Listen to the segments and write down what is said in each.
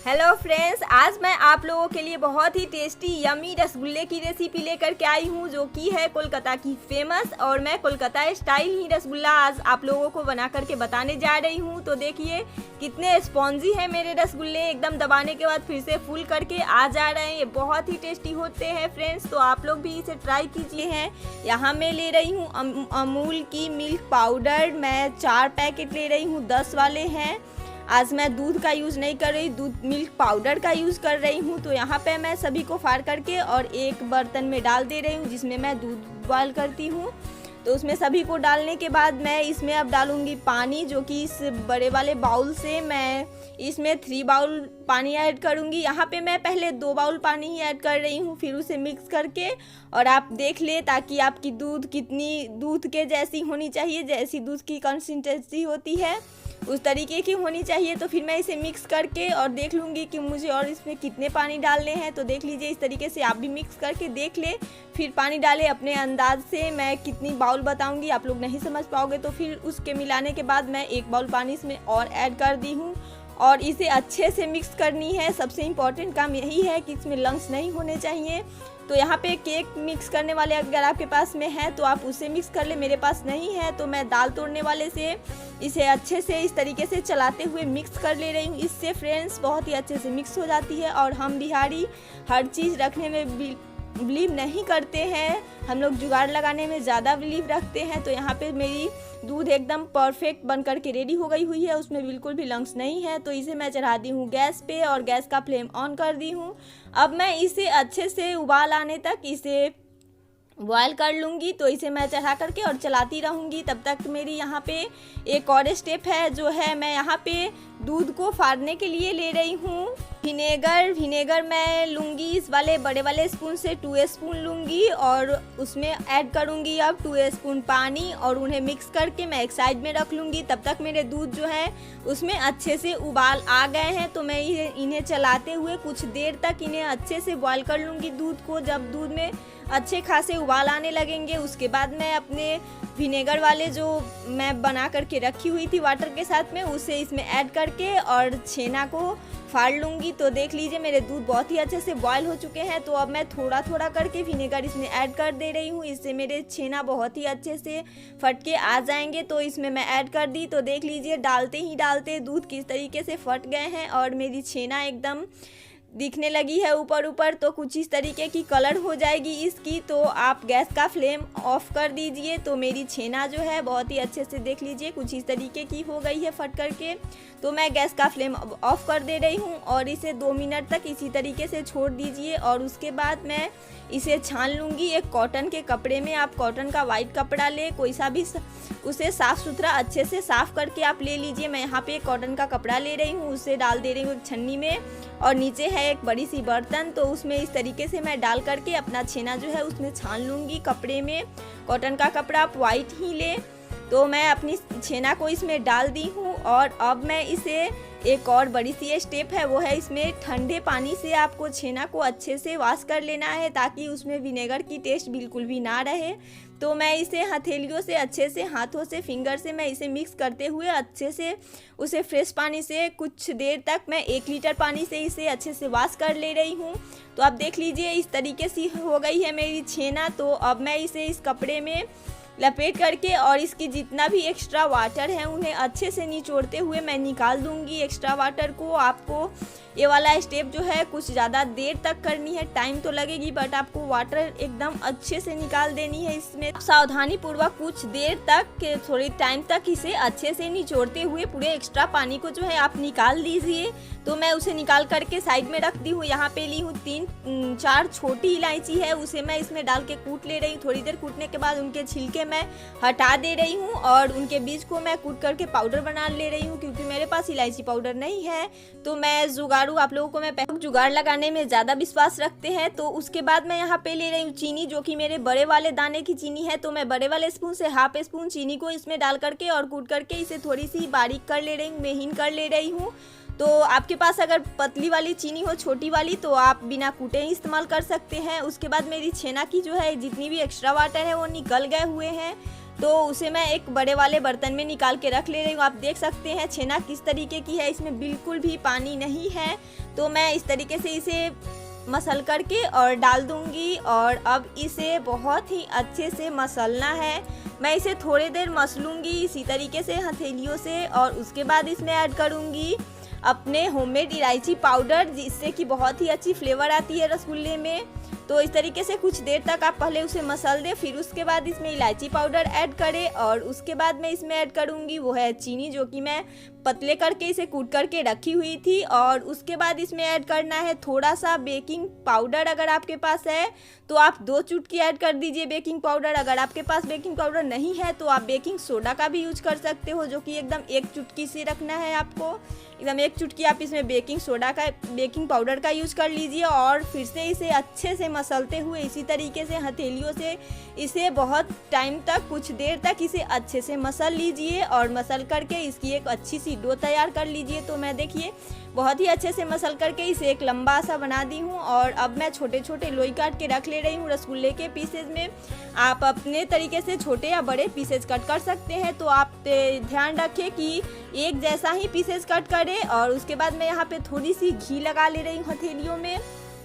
Hello friends, आज मैं आप लोगों के लिए बहुत ही टेस्टी यमी रसगुल्ले की रेसिपी लेकर के आई हूँ, जो कि है कोलकाता की फेमस। और मैं कोलकाता स्टाइल ही रसगुल्ला आज आप लोगों को बना करके बताने जा रही हूँ। तो देखिए कितने स्पॉन्जी है मेरे रसगुल्ले, एकदम दबाने के बाद फिर से फूल करके आ जा रहे हैं। ये बहुत ही टेस्टी होते हैं फ्रेंड्स, तो आप लोग भी इसे ट्राई कीजिए। हैं यहाँ मैं ले रही हूँ अमूल की मिल्क पाउडर। मैं 4 पैकेट ले रही हूँ, 10 वाले हैं। आज मैं दूध का यूज़ नहीं कर रही, दूध मिल्क पाउडर का यूज़ कर रही हूँ। तो यहाँ पे मैं सभी को फाड़ करके और एक बर्तन में डाल दे रही हूँ, जिसमें मैं दूध बॉयल करती हूँ। तो उसमें सभी को डालने के बाद मैं इसमें अब डालूँगी पानी, जो कि इस बड़े वाले बाउल से मैं इसमें 3 बाउल पानी ऐड करूँगी। यहाँ पे मैं पहले 2 बाउल पानी ही ऐड कर रही हूँ, फिर उसे मिक्स करके। और आप देख ले ताकि आपकी दूध कितनी दूध के जैसी होनी चाहिए, जैसी दूध की कंसिस्टेंसी होती है उस तरीके की होनी चाहिए। तो फिर मैं इसे मिक्स करके और देख लूँगी कि मुझे और इसमें कितने पानी डालने हैं। तो देख लीजिए, इस तरीके से आप भी मिक्स करके देख ले, फिर पानी डालें अपने अंदाज से। मैं कितनी बाउल बताऊँगी, आप लोग नहीं समझ पाओगे, तो फिर उसके मिलाने के बाद मैं 1 बाउल पानी इसमें और ऐड कर दी हूँ। और इसे अच्छे से मिक्स करनी है। सबसे इम्पॉर्टेंट काम यही है कि इसमें लम्स नहीं होने चाहिए। तो यहाँ पे केक मिक्स करने वाले अगर आपके पास में है तो आप उससे मिक्स कर ले, मेरे पास नहीं है तो मैं दाल तोड़ने वाले से इसे अच्छे से इस तरीके से चलाते हुए मिक्स कर ले रही हूँ। इससे फ्रेंड्स बहुत ही अच्छे से मिक्स हो जाती है। और हम बिहारी हर चीज़ रखने में बिलीव नहीं करते हैं, हम लोग जुगाड़ लगाने में ज़्यादा बिलीव रखते हैं। तो यहाँ पे मेरी दूध एकदम परफेक्ट बन करके रेडी हो गई हुई है, उसमें बिल्कुल भी लंग्स नहीं है। तो इसे मैं चढ़ा दी हूँ गैस पे और गैस का फ्लेम ऑन कर दी हूँ। अब मैं इसे अच्छे से उबाल आने तक इसे बॉयल कर लूँगी। तो इसे मैं चढ़ा करके और चलाती रहूँगी। तब तक मेरी यहाँ पे एक और स्टेप है, जो है मैं यहाँ पे दूध को फाड़ने के लिए ले रही हूँ विनेगर मैं लूँगी इस वाले बड़े वाले स्पून से 2 स्पून लूँगी और उसमें ऐड करूँगी अब 2 स्पून पानी और उन्हें मिक्स करके मैं एक साइड में रख लूँगी। तब तक मेरे दूध जो है उसमें अच्छे से उबाल आ गए हैं। तो मैं इन्हें चलाते हुए कुछ देर तक इन्हें अच्छे से बॉयल कर लूँगी दूध को। जब दूध में अच्छे खासे उबाल आने लगेंगे, उसके बाद मैं अपने विनेगर वाले जो मैं बना करके रखी हुई थी वाटर के साथ में, उसे इसमें ऐड करके और छेना को फाड़ लूँगी। तो देख लीजिए मेरे दूध बहुत ही अच्छे से बॉयल हो चुके हैं। तो अब मैं थोड़ा थोड़ा करके विनेगर इसमें ऐड कर दे रही हूँ, इससे मेरे छेना बहुत ही अच्छे से फट के आ जाएंगे। तो इसमें मैं ऐड कर दी। तो देख लीजिए डालते ही डालते दूध किस तरीके से फट गए हैं और मेरी छेना एकदम दिखने लगी है ऊपर ऊपर। तो कुछ इस तरीके की कलर हो जाएगी इसकी। तो आप गैस का फ्लेम ऑफ कर दीजिए। तो मेरी छेना जो है बहुत ही अच्छे से देख लीजिए कुछ इस तरीके की हो गई है फट करके। तो मैं गैस का फ्लेम ऑफ कर दे रही हूँ और इसे 2 मिनट तक इसी तरीके से छोड़ दीजिए। और उसके बाद मैं इसे छान लूँगी एक कॉटन के कपड़े में। आप कॉटन का वाइट कपड़ा ले, कोई सा भी, उसे साफ़ सुथरा अच्छे से साफ़ करके आप ले लीजिए। मैं यहाँ पे एक कॉटन का कपड़ा ले रही हूँ, उसे डाल दे रही हूँ एक छन्नी में और नीचे है एक बड़ी सी बर्तन। तो उसमें इस तरीके से मैं डाल करके अपना छेना जो है उसमें छान लूँगी कपड़े में। कॉटन का कपड़ा आप वाइट ही ले। तो मैं अपनी छेना को इसमें डाल दी हूँ और अब मैं इसे एक और बड़ी सी स्टेप है, वो है इसमें ठंडे पानी से आपको छेना को अच्छे से वॉश कर लेना है, ताकि उसमें विनेगर की टेस्ट बिल्कुल भी ना रहे। तो मैं इसे हथेलियों से अच्छे से, हाथों से, फिंगर से मैं इसे मिक्स करते हुए अच्छे से उसे फ्रेश पानी से कुछ देर तक मैं 1 लीटर पानी से इसे अच्छे से वॉश कर ले रही हूँ। तो आप देख लीजिए इस तरीके से हो गई है मेरी छेना। तो अब मैं इसे इस कपड़े में लपेट करके और इसकी जितना भी एक्स्ट्रा वाटर है उन्हें अच्छे से निचोड़ते हुए मैं निकाल दूंगी एक्स्ट्रा वाटर को। आपको ये वाला स्टेप जो है कुछ ज़्यादा देर तक करनी है, टाइम तो लगेगी बट आपको वाटर एकदम अच्छे से निकाल देनी है। इसमें सावधानी पूर्वक कुछ देर तक, थोड़ी टाइम तक इसे अच्छे से निचोड़ते हुए पूरे एक्स्ट्रा पानी को जो है आप निकाल दीजिए। तो मैं उसे निकाल करके साइड में रख दी हूँ। यहाँ पे ली हूँ 3-4 छोटी इलायची है, उसे मैं इसमें डाल के कूट ले रही हूँ। थोड़ी देर कूटने के बाद उनके छिलके मैं हटा दे रही हूँ और उनके बीज को मैं कूट करके पाउडर बना ले रही हूँ, क्योंकि मेरे पास इलायची पाउडर नहीं है। तो मैं जुगाड़ू, आप लोगों को मैं जुगाड़ लगाने में ज़्यादा विश्वास रखते हैं। तो उसके बाद मैं यहाँ पे ले रही हूँ चीनी, जो कि मेरे बड़े वाले दाने की चीनी है। तो मैं बड़े वाले स्पून से ½ स्पून चीनी को इसमें डाल करके और कूट करके इसे थोड़ी सी बारीक कर ले रही हूँ, महीन कर ले रही हूँ। तो आपके पास अगर पतली वाली चीनी हो, छोटी वाली, तो आप बिना कूटे ही इस्तेमाल कर सकते हैं। उसके बाद मेरी छेना की जो है जितनी भी एक्स्ट्रा वाटर है वो निकल गए हुए हैं। तो उसे मैं एक बड़े वाले बर्तन में निकाल के रख ले रही हूँ। आप देख सकते हैं छेना किस तरीके की है, इसमें बिल्कुल भी पानी नहीं है। तो मैं इस तरीके से इसे मसल करके और डाल दूंगी और अब इसे बहुत ही अच्छे से मसलना है। मैं इसे थोड़ी देर मसलूंगी इसी तरीके से हथेलियों से और उसके बाद इसमें ऐड करूंगी अपने होममेड इलायची पाउडर, जिससे कि बहुत ही अच्छी फ्लेवर आती है रसगुल्ले में। तो इस तरीके से कुछ देर तक आप पहले उसे मसल दें, फिर उसके बाद इसमें इलायची पाउडर ऐड करें और उसके बाद मैं इसमें ऐड करूंगी वो है चीनी, जो कि मैं पतले करके इसे कूट करके रखी हुई थी। और उसके बाद इसमें ऐड करना है थोड़ा सा बेकिंग पाउडर। अगर आपके पास है तो आप 2 चुटकी ऐड कर दीजिए बेकिंग पाउडर। अगर आपके पास बेकिंग पाउडर नहीं है तो आप बेकिंग सोडा का भी यूज कर सकते हो, जो कि एकदम 1 चुटकी से रखना है आपको। एकदम 1 चुटकी आप इसमें बेकिंग पाउडर का यूज कर लीजिए और फिर से इसे अच्छे से मसलते हुए इसी तरीके से हथेलियों से इसे बहुत टाइम तक, कुछ देर तक इसे अच्छे से मसल लीजिए और मसल करके इसकी एक अच्छी सी डो तैयार कर लीजिए। तो मैं देखिए बहुत ही अच्छे से मसल करके इसे एक लंबा सा बना दी हूँ और अब मैं छोटे छोटे लोई काट के रख ले रही हूँ रसगुल्ले के पीसेज में। आप अपने तरीके से छोटे या बड़े पीसेज कट कर सकते हैं। तो आप ध्यान रखें कि एक जैसा ही पीसेज कट करें और उसके बाद मैं यहाँ पे थोड़ी सी घी लगा ले रही हूँ हथेलियों में,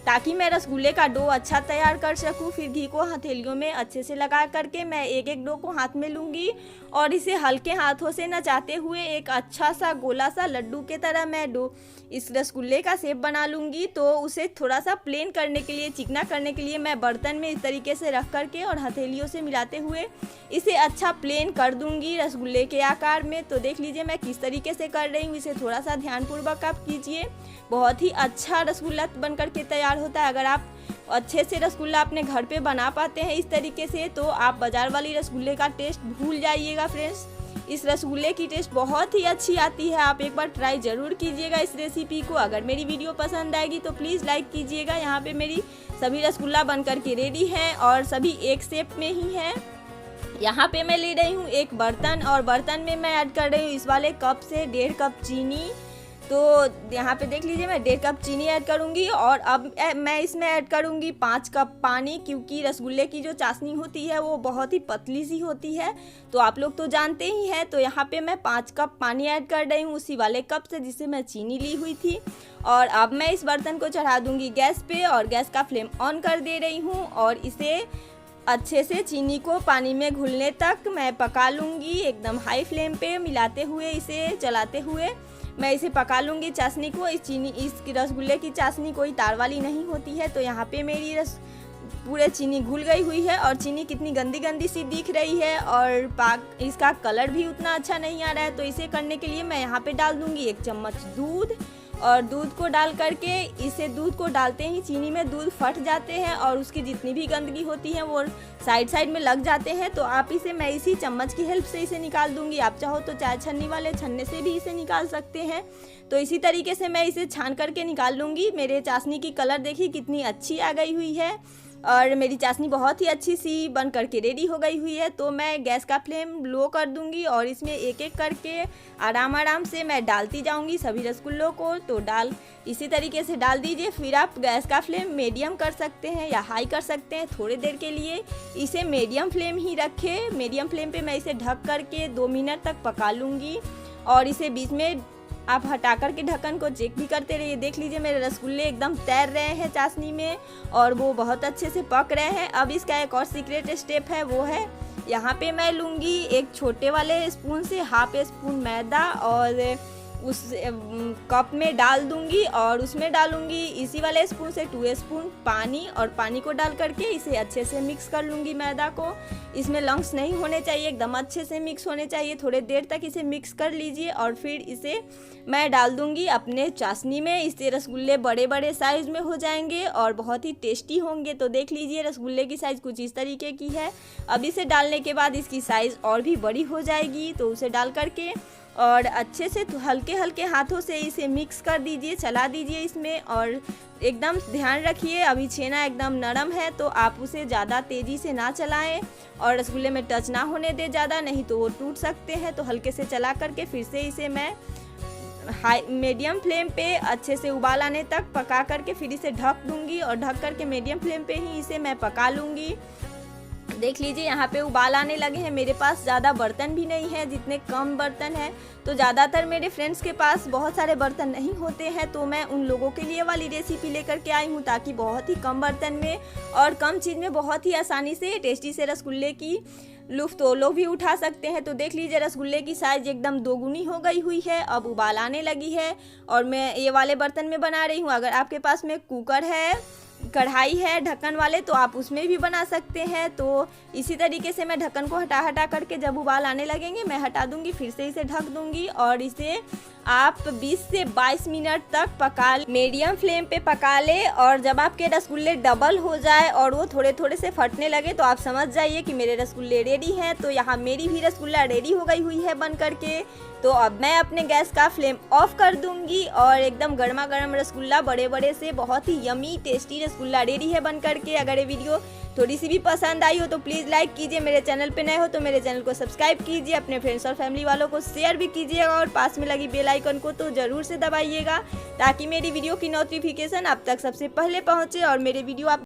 ताकि मैं रसगुल्ले का डो अच्छा तैयार कर सकूं। फिर घी को हथेलियों में अच्छे से लगा करके मैं एक एक डो को हाथ में लूँगी और इसे हल्के हाथों से नचाते हुए एक अच्छा सा गोला सा लड्डू के तरह मैं डो इस रसगुल्ले का शेप बना लूँगी। तो उसे थोड़ा सा प्लेन करने के लिए, चिकना करने के लिए मैं बर्तन में इस तरीके से रख करके और हथेलियों से मिलाते हुए इसे अच्छा प्लेन कर दूँगी रसगुल्ले के आकार में। तो देख लीजिए मैं किस तरीके से कर रही हूँ, इसे थोड़ा सा ध्यानपूर्वक आप कीजिए। बहुत ही अच्छा रसगुल्ला बन करके तैयार होता है। अगर आप अच्छे से रसगुल्ला अपने घर पे बना पाते हैं इस तरीके से, तो आप बाजार वाली रसगुल्ले का टेस्ट भूल जाइएगा फ्रेंड्स। इस रसगुल्ले की टेस्ट बहुत ही अच्छी आती है। आप एक बार ट्राई ज़रूर कीजिएगा इस रेसिपी को। अगर मेरी वीडियो पसंद आएगी तो प्लीज़ लाइक कीजिएगा। यहाँ पे मेरी सभी रसगुल्ला बन करके रेडी हैं और सभी एक शेप में ही हैं। यहाँ पे मैं ले रही हूँ एक बर्तन और बर्तन में मैं ऐड कर रही हूँ इस वाले कप से 1.5 कप चीनी। तो यहाँ पे देख लीजिए मैं 1.5 कप चीनी ऐड करूँगी और अब मैं इसमें ऐड करूँगी 5 कप पानी, क्योंकि रसगुल्ले की जो चाशनी होती है वो बहुत ही पतली सी होती है, तो आप लोग तो जानते ही हैं। तो यहाँ पे मैं 5 कप पानी ऐड कर रही हूँ उसी वाले कप से जिससे मैं चीनी ली हुई थी। और अब मैं इस बर्तन को चढ़ा दूँगी गैस पे और गैस का फ्लेम ऑन कर दे रही हूँ और इसे अच्छे से चीनी को पानी में घुलने तक मैं पका लूँगी। एकदम हाई फ्लेम पे मिलाते हुए, इसे चलाते हुए मैं इसे पका लूँगी चाशनी को। इस रसगुल्ले की चाशनी कोई तार वाली नहीं होती है। तो यहाँ पे मेरी पूरे चीनी घुल गई हुई है और चीनी कितनी गंदी गंदी सी दिख रही है और इसका कलर भी उतना अच्छा नहीं आ रहा है। तो इसे करने के लिए मैं यहाँ पे डाल दूँगी 1 चम्मच दूध और दूध को डाल करके इसे, दूध को डालते ही चीनी में दूध फट जाते हैं और उसकी जितनी भी गंदगी होती है वो साइड में लग जाते हैं। तो आप इसे, मैं इसी चम्मच की हेल्प से इसे निकाल दूंगी। आप चाहो तो चाय छन्नी वाले छन्ने से भी इसे निकाल सकते हैं। तो इसी तरीके से मैं इसे छान करके निकाल लूँगी। मेरे चाशनी की कलर देखिए कितनी अच्छी आ गई हुई है और मेरी चाशनी बहुत ही अच्छी सी बन करके रेडी हो गई हुई है। तो मैं गैस का फ्लेम लो कर दूंगी और इसमें एक एक करके आराम से मैं डालती जाऊंगी सभी रसगुल्लों को। तो इसी तरीके से डाल दीजिए। फिर आप गैस का फ्लेम मीडियम कर सकते हैं या हाई कर सकते हैं। थोड़ी देर के लिए इसे मीडियम फ्लेम ही रखें। मीडियम फ्लेम पे मैं इसे ढक करके 2 मिनट तक पका लूँगी और इसे बीच में आप हटा कर के ढक्कन को चेक भी करते रहिए। देख लीजिए मेरे रसगुल्ले एकदम तैर रहे हैं चाशनी में और वो बहुत अच्छे से पक रहे हैं। अब इसका एक और सीक्रेट स्टेप है, वो है यहाँ पे मैं लूँगी एक छोटे वाले स्पून से हाफ स्पून मैदा और उस कप में डाल दूंगी और उसमें डालूंगी इसी वाले स्पून से 2 स्पून पानी और पानी को डाल करके इसे अच्छे से मिक्स कर लूँगी मैदा को। इसमें लम्स नहीं होने चाहिए, एकदम अच्छे से मिक्स होने चाहिए। थोड़े देर तक इसे मिक्स कर लीजिए और फिर इसे मैं डाल दूंगी अपने चाशनी में। इससे रसगुल्ले बड़े बड़े साइज़ में हो जाएंगे और बहुत ही टेस्टी होंगे। तो देख लीजिए रसगुल्ले की साइज़ कुछ इस तरीके की है। अब इसे डालने के बाद इसकी साइज़ और भी बड़ी हो जाएगी। तो उसे डाल करके और अच्छे से हल्के हल्के हाथों से इसे मिक्स कर दीजिए, चला दीजिए इसमें। और एकदम ध्यान रखिए अभी छेना एकदम नरम है तो आप उसे ज़्यादा तेज़ी से ना चलाएं और रसगुल्ले में टच ना होने दें ज़्यादा, नहीं तो वो टूट सकते हैं। तो हल्के से चला करके फिर से इसे मैं हाई मीडियम फ्लेम पे अच्छे से उबाल आने तक पका करके फिर इसे ढक दूंगी और ढक करके मीडियम फ्लेम पे ही इसे मैं पका लूँगी। देख लीजिए यहाँ पे उबाल आने लगे हैं। मेरे पास ज़्यादा बर्तन भी नहीं है, जितने कम बर्तन हैं तो ज़्यादातर मेरे फ्रेंड्स के पास बहुत सारे बर्तन नहीं होते हैं, तो मैं उन लोगों के लिए वाली रेसिपी लेकर के आई हूँ ताकि बहुत ही कम बर्तन में और कम चीज़ में बहुत ही आसानी से टेस्टी से रसगुल्ले की लुफ्त वो लोग भी उठा सकते हैं। तो देख लीजिए रसगुल्ले की साइज़ एकदम दोगुनी हो गई हुई है, अब उबाल आने लगी है और मैं ये वाले बर्तन में बना रही हूँ। अगर आपके पास में कुकर है, कढ़ाई है ढक्कन वाले, तो आप उसमें भी बना सकते हैं। तो इसी तरीके से मैं ढक्कन को हटा करके जब उबाल आने लगेंगे मैं हटा दूंगी, फिर से इसे ढक दूंगी और इसे आप 20 से 22 मिनट तक पका मीडियम फ्लेम पे पका ले। और जब आपके रसगुल्ले डबल हो जाए और वो थोड़े थोड़े से फटने लगे तो आप समझ जाइए कि मेरे रसगुल्ले रेडी हैं। तो यहाँ मेरी भी रसगुल्ला रेडी हो गई हुई है बन करके। तो अब मैं अपने गैस का फ्लेम ऑफ कर दूंगी और एकदम गर्मा गर्म रसगुल्ला बड़े बड़े से बहुत ही यमी टेस्टी रसगुल्ला रेडी है बन करके। अगर ये वीडियो थोड़ी सी भी पसंद आई हो तो प्लीज़ लाइक कीजिए, मेरे चैनल पे नए हो तो मेरे चैनल को सब्सक्राइब कीजिए, अपने फ्रेंड्स और फैमिली वालों को शेयर भी कीजिएगा और पास में लगी बेल आइकन को तो ज़रूर से दबाइएगा ताकि मेरी वीडियो की नोटिफिकेशन आप तक सबसे पहले पहुँचे और मेरे वीडियो आप